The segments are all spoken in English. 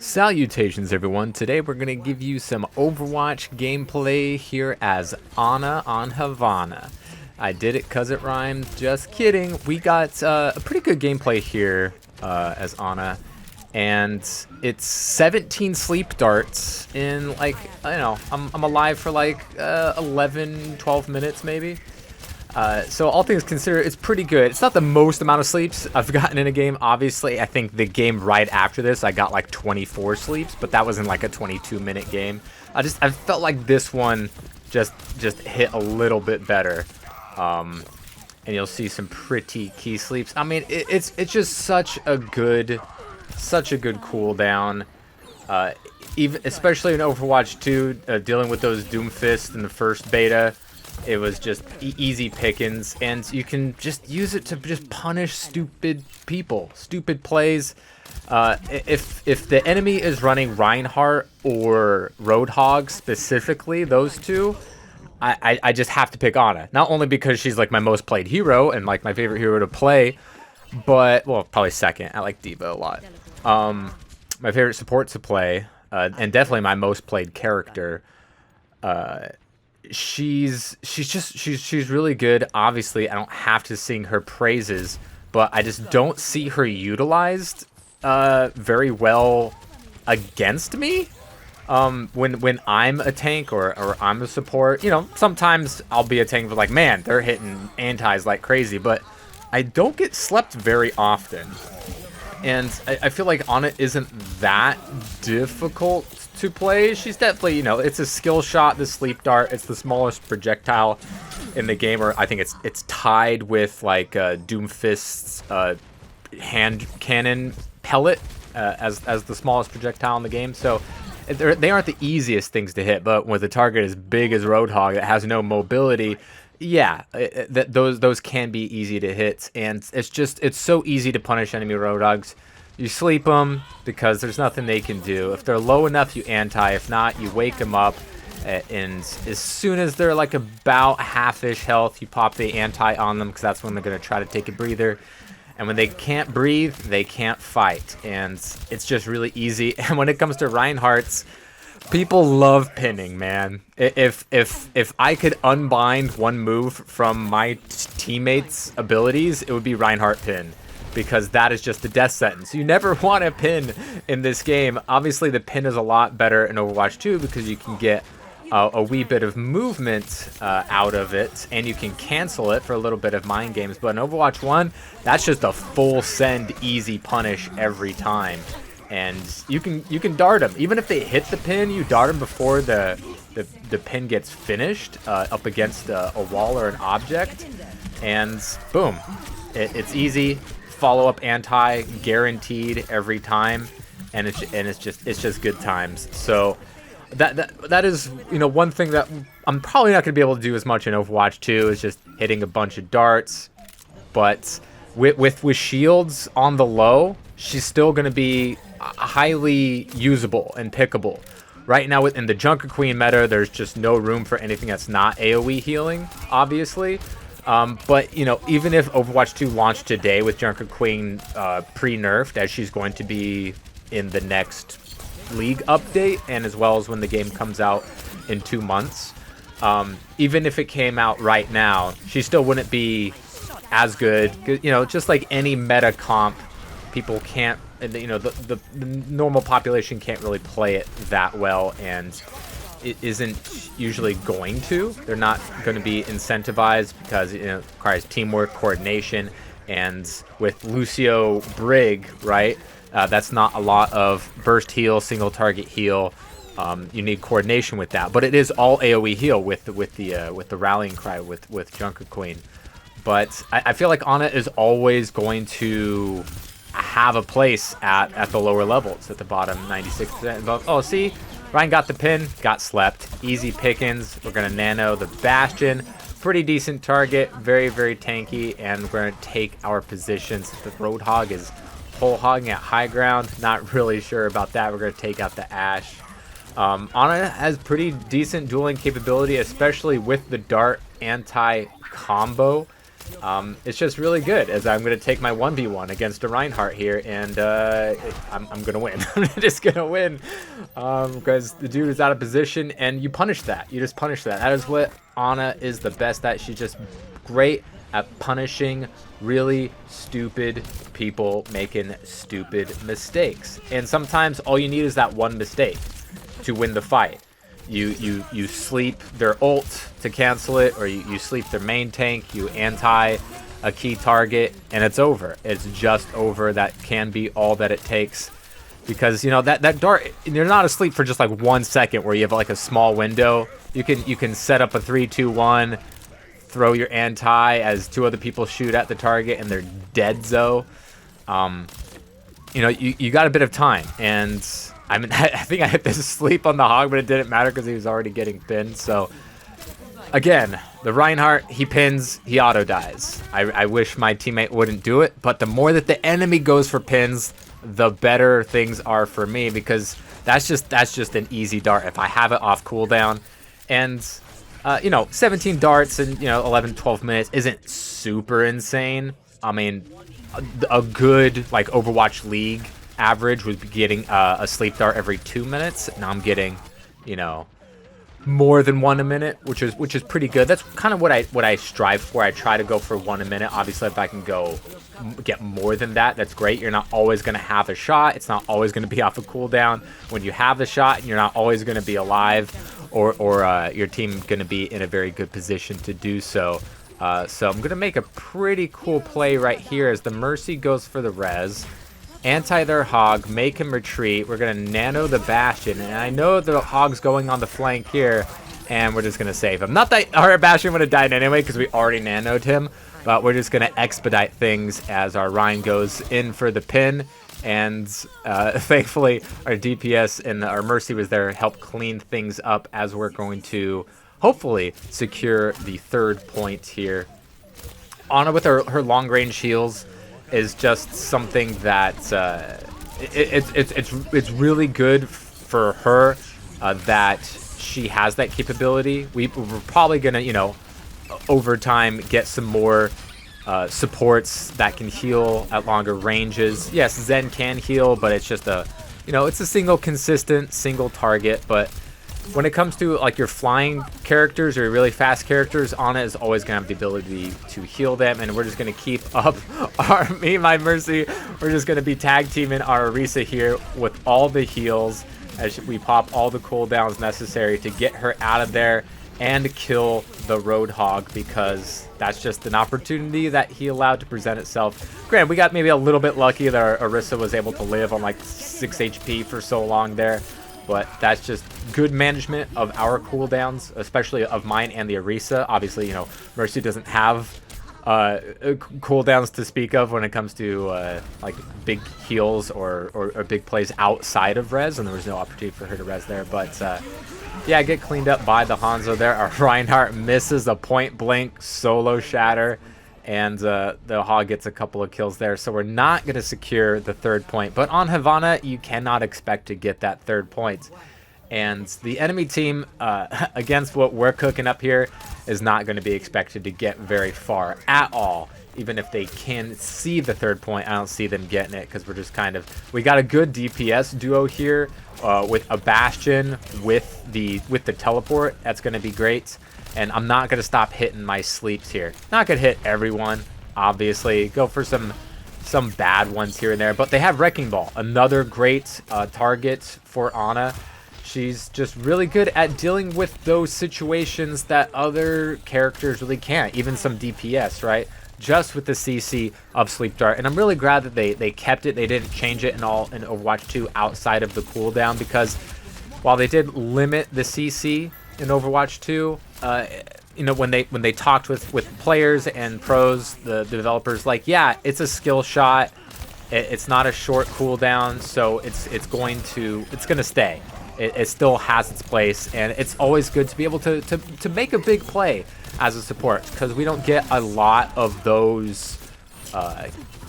Salutations everyone, today we're going to give you some Overwatch gameplay here as Ana on Havana. I did it cause it rhymed, just kidding. We got a pretty good gameplay here as Ana, and it's 17 sleep darts in like, I don't know, I'm alive for like 11, 12 minutes maybe. So all things considered, it's pretty good. It's not the most amount of sleeps I've gotten in a game. Obviously, I think the game right after this, I got like 24 sleeps, but that was in like a 22-minute game. I felt like this one just hit a little bit better. And you'll see some pretty key sleeps. I mean, it's just such a good cooldown. Even especially in Overwatch 2, dealing with those Doomfists in the first beta. It was just easy pickings, and you can just use it to just punish stupid people, stupid plays. If the enemy is running Reinhardt or Roadhog specifically, those two, I just have to pick Ana. Not only because she's like my most played hero and like my favorite hero to play, but, well, probably second. I like D.Va a lot. My favorite support to play, and definitely my most played character. She's really good. Obviously, I don't have to sing her praises, but I just don't see her utilized very well against me. When I'm a tank or I'm a support, you know, sometimes I'll be a tank, but like, man, they're hitting antis like crazy, but I don't get slept very often. And I feel like Ana isn't that difficult to play. She's definitely, you know, it's a skill shot, the sleep dart. It's the smallest projectile in the game, or I think it's tied with like Doomfist's hand cannon pellet as the smallest projectile in the game. So they aren't the easiest things to hit, but with a target as big as Roadhog that has no mobility, yeah, those can be easy to hit, and it's so easy to punish enemy Roadhogs. You sleep them because there's nothing they can do. If they're low enough, you anti. If not, you wake them up, and as soon as they're like about half-ish health, you pop the anti on them because that's when they're gonna try to take a breather. And when they can't breathe, they can't fight, and it's just really easy. And when it comes to Reinhardt's, people love pinning, man. If I could unbind one move from my teammates' abilities, it would be Reinhardt pin, because that is just a death sentence. You never want to pin in this game. Obviously, the pin is a lot better in Overwatch 2 because you can get a wee bit of movement out of it, and you can cancel it for a little bit of mind games. But in Overwatch 1, that's just a full send, easy punish every time. And you can dart them. Even if they hit the pin, you dart them before the pin gets finished up against a wall or an object, and boom, it's easy. Follow up anti guaranteed every time, and it's just good times. So that is, you know, one thing that I'm probably not going to be able to do as much in Overwatch 2 is just hitting a bunch of darts, but with shields on the low, she's still going to be highly usable and pickable. Right now in the Junker Queen meta, there's just no room for anything that's not AoE healing, obviously. But, you know, even if Overwatch 2 launched today with Junker Queen pre-nerfed, as she's going to be in the next League update, and as well as when the game comes out in 2 months, even if it came out right now, she still wouldn't be as good. You know, just like any meta comp, people can't, you know, the normal population can't really play it that well, and it isn't usually going to. They're not going to be incentivized because it requires teamwork, coordination, and with Lucio Brig, right? That's not a lot of burst heal, single target heal. You need coordination with that, but it is all AOE heal with the rallying cry with Junker Queen. But I feel like Ana is always going to have a place at the lower levels, at the bottom 96% above. Oh, see, Ryan got the pin, got slept. Easy pickings. We're gonna nano the Bastion. Pretty decent target, very, very tanky, and we're gonna take our positions. The Roadhog is whole hogging at high ground. Not really sure about that. We're gonna take out the Ashe. Ana has pretty decent dueling capability, especially with the dart anti combo. It's just really good, as I'm going to take my 1v1 against a Reinhardt here, and I'm going to win. I'm just going to win because the dude is out of position, and you punish that. You just punish that. That is what Ana is the best at. She's just great at punishing really stupid people making stupid mistakes. And sometimes all you need is that one mistake to win the fight. You sleep their ult to cancel it, or you sleep their main tank, you anti a key target, and it's over. It's just over. That can be all that it takes. Because, you know, that dart, you're not asleep for just like 1 second where you have like a small window. You can set up a 3-2-1, throw your anti as 2 other people shoot at the target and they're dead, zo. You know, you got a bit of time, and I mean, I think I hit the sleep on the Hog, but it didn't matter because he was already getting pinned. So again, the Reinhardt, he pins, he auto dies. I wish my teammate wouldn't do it, but the more that the enemy goes for pins, the better things are for me, because that's just an easy dart if I have it off cooldown. And you know, 17 darts in, you know, 11-12 minutes isn't super insane. I mean, a good like Overwatch League average would be getting a sleep dart every 2 minutes. Now I'm getting, you know, more than 1 a minute, which is pretty good. That's kind of what I strive for. I try to go for 1 a minute. Obviously, if I can get more than that, that's great. You're not always going to have a shot. It's not always going to be off a cooldown. When you have the shot, you're not always going to be alive, or your team going to be in a very good position to do so. So I'm going to make a pretty cool play right here as the Mercy goes for the res. Anti their Hog, make him retreat. We're going to nano the Bastion, and I know the Hog's going on the flank here, and we're just going to save him. Not that our Bastion would have died anyway, because we already nanoed him, but we're just going to expedite things as our Ryan goes in for the pin, and thankfully our DPS and our Mercy was there to help clean things up as we're going to hopefully secure the 3rd point here. Ana with her long-range heals is just something that it's really good for her that she has that capability. We're probably gonna, you know, over time get some more supports that can heal at longer ranges. Yes, Zen can heal, but it's just a, you know, it's a consistent single target. But when it comes to like your flying characters or your really fast characters, Ana is always gonna have the ability to heal them, and we're just gonna keep up me and my Mercy. We're just gonna be tag teaming our Orisa here with all the heals as we pop all the cooldowns necessary to get her out of there and kill the Roadhog, because that's just an opportunity that he allowed to present itself. Granted, we got maybe a little bit lucky that our Orisa was able to live on like 6 HP for so long there. But that's just good management of our cooldowns, especially of mine and the Orisa. Obviously, you know, Mercy doesn't have cooldowns to speak of when it comes to like big heals or big plays outside of res, and there was no opportunity for her to res there. But yeah, get cleaned up by the Hanzo there. Our Reinhardt misses a point blank solo shatter, and the Hog gets a couple of kills there. So we're not going to secure the 3rd point. But on Havana, you cannot expect to get that 3rd point. And the enemy team, against what we're cooking up here, is not going to be expected to get very far at all. Even if they can see the 3rd point, I don't see them getting it, because we're just kind of... We got a good DPS duo here with a Bastion with the teleport. That's going to be great. And I'm not going to stop hitting my sleeps here. Not going to hit everyone, obviously. Go for some bad ones here and there. But they have Wrecking Ball, another great target for Ana. She's just really good at dealing with those situations that other characters really can't. Even some DPS, right? Just with the CC of Sleep Dart. And I'm really glad that they kept it. They didn't change it in Overwatch 2 outside of the cooldown, because while they did limit the CC in Overwatch 2, you know, when they talked with players and pros, the developers, like, yeah, it's a skill shot. It's not a short cooldown, so it's going to stay. It still has its place, and it's always good to be able to make a big play as a support, because we don't get a lot of those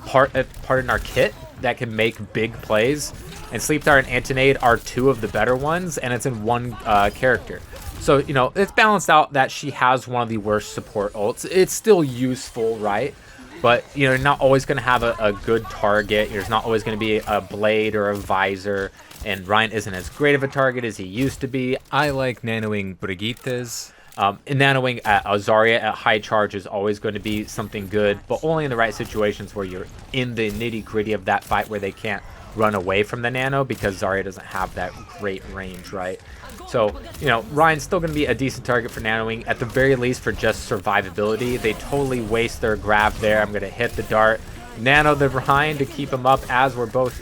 part in our kit that can make big plays. And Sleep Dart and Antinade are 2 of the better ones, and it's in 1 character. So, you know, it's balanced out that she has one of the worst support ults. It's still useful, right? But, you know, you're not always going to have a good target. There's not always going to be a blade or a visor. And Ryan isn't as great of a target as he used to be. I like nanoing Brigitte's. And nanoing at Zarya at high charge is always going to be something good, but only in the right situations where you're in the nitty-gritty of that fight where they can't run away from the nano, because Zarya doesn't have that great range, right? So, you know, Ryan's still going to be a decent target for nanoing, at the very least for just survivability. They totally waste their grab there. I'm going to hit the dart, nano the Ryan to keep him up as we're both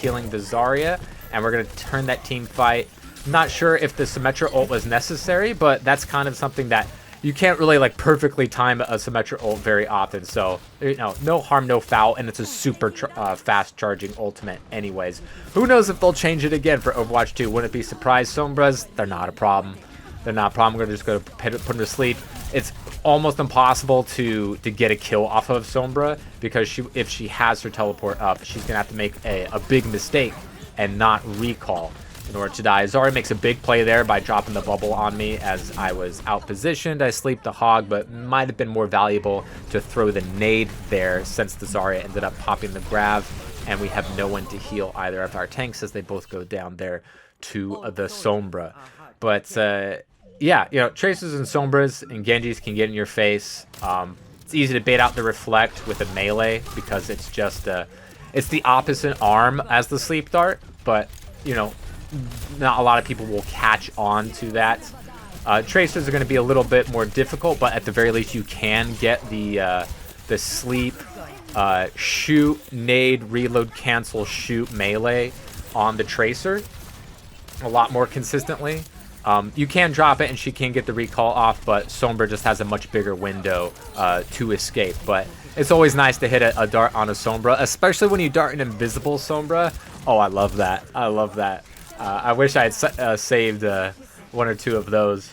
healing the Zarya, and we're going to turn that team fight. Not sure if the Symmetra ult was necessary, but that's kind of something that you can't really like perfectly time a Symmetra ult very often. So, you know, no harm, no foul, and it's a super fast charging ultimate anyways. Who knows if they'll change it again for Overwatch 2? Wouldn't it be surprised? Sombras, they're not a problem. They're not a problem. We're just going to put them to sleep. It's almost impossible to get a kill off of Sombra, because if she has her teleport up, she's going to have to make a big mistake and not recall in order to die. Zarya makes a big play there by dropping the bubble on me as I was out-positioned. I sleeped the hog, but might have been more valuable to throw the nade there, since the Zarya ended up popping the grab, and we have no one to heal either of our tanks as they both go down there to the Sombra. But yeah, you know, Tracers and Sombras and Genjis can get in your face. It's easy to bait out the reflect with a melee, because it's just it's the opposite arm as the sleep dart, but, you know, not a lot of people will catch on to that. Tracers are going to be a little bit more difficult, but at the very least you can get the sleep, shoot, nade, reload, cancel, shoot melee on the Tracer a lot more consistently. You can drop it and she can get the recall off, but Sombra just has a much bigger window to escape. But it's always nice to hit a dart on a Sombra, especially when you dart an invisible Sombra. Oh, I love that. I love that. I wish I had saved one or two of those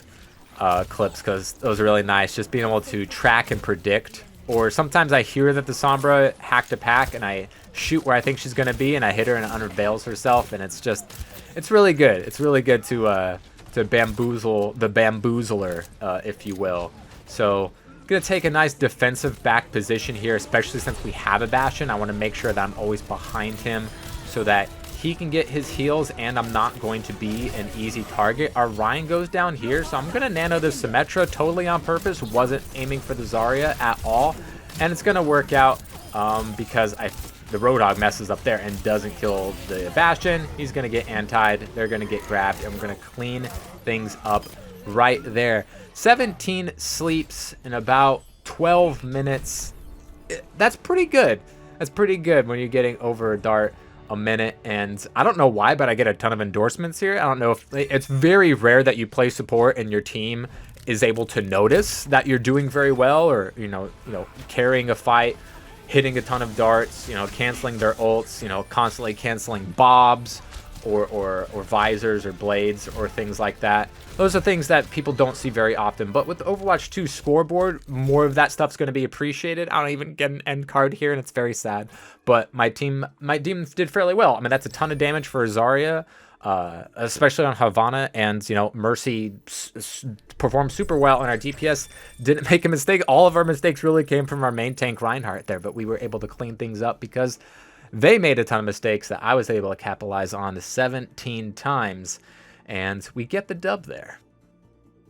clips, because those are really nice. Just being able to track and predict. Or sometimes I hear that the Sombra hacked a pack and I shoot where I think she's going to be and I hit her and it unveils herself. And it's really good. It's really good to bamboozle the bamboozler, if you will. So going to take a nice defensive back position here, especially since we have a Bastion. I want to make sure that I'm always behind him so that he can get his heals and I'm not going to be an easy target. Our Ryan goes down here, so I'm going to nano the Symmetra totally on purpose. Wasn't aiming for the Zarya at all. And it's going to work out because the Roadhog messes up there and doesn't kill the Bastion. He's going to get antied. They're going to get grabbed, and we're going to clean things up right there. 17 sleeps in about 12 minutes. That's pretty good. That's pretty good when you're getting over a dart a minute, and I don't know why, but I get a ton of endorsements here. I don't know if it's very rare that you play support and your team is able to notice that you're doing very well, or you know carrying a fight, hitting a ton of darts, canceling their ults, constantly canceling bobs or visors or blades or things like that. Those are things that people don't see very often, but with the Overwatch 2 scoreboard, more of that stuff's going to be appreciated. I don't even get an end card here, and it's very sad. But my team did fairly well. I mean, that's a ton of damage for Zarya, especially on Havana, and Mercy performed super well, and our DPS didn't make a mistake. All of our mistakes really came from our main tank Reinhardt there, but we were able to clean things up because they made a ton of mistakes that I was able to capitalize on 17 times, and we get the dub there.